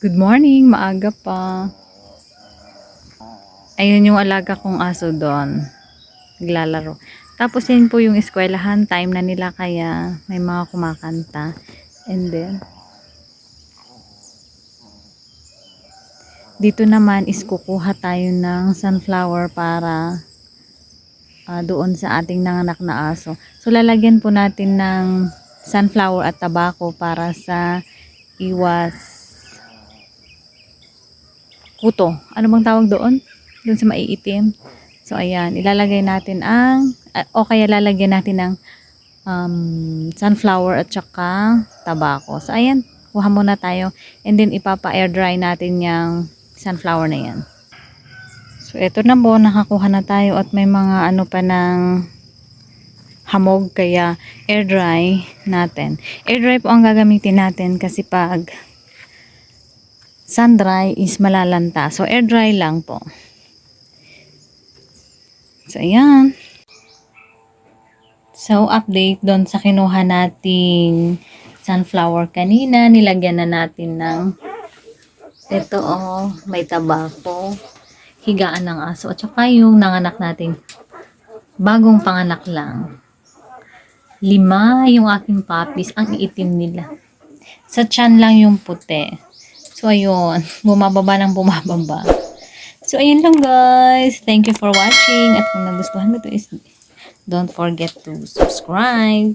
Good morning, maaga pa. Ayun yung alaga kong aso doon. Naglalaro. Tapos yun po yung eskwelahan, time na nila kaya may mga kumakanta. And then, dito naman is kukuha tayo ng sunflower para doon sa ating nanganak na aso. So lalagyan po natin ng sunflower at tabako para sa iwas kuto. Ano bang tawag doon? Doon sa maiitim. So, ayan. Ilalagay natin o kaya lalagyan natin ng sunflower at saka tabako. So, ayan. Kuha muna tayo. And then, ipapa-air dry natin yung sunflower na yan. So, eto na po. Nakakuha na tayo at may mga ano pa ng hamog. Kaya, air dry natin. Air dry po ang gagamitin natin kasi pag sun dry is malalanta. So, air dry lang po. So, ayan. So, update doon sa kinuha nating sunflower kanina. Nilagyan na natin ng ito may tabako. Higaan ng aso. At saka yung nanganak natin. Bagong panganak lang. 5 yung aking puppies. Ang iitim nila. Sa tiyan lang yung puti. So, ayun. Bumababa ng bumababa. So, ayun lang guys. Thank you for watching. At kung nagustuhan mo ito is don't forget to subscribe.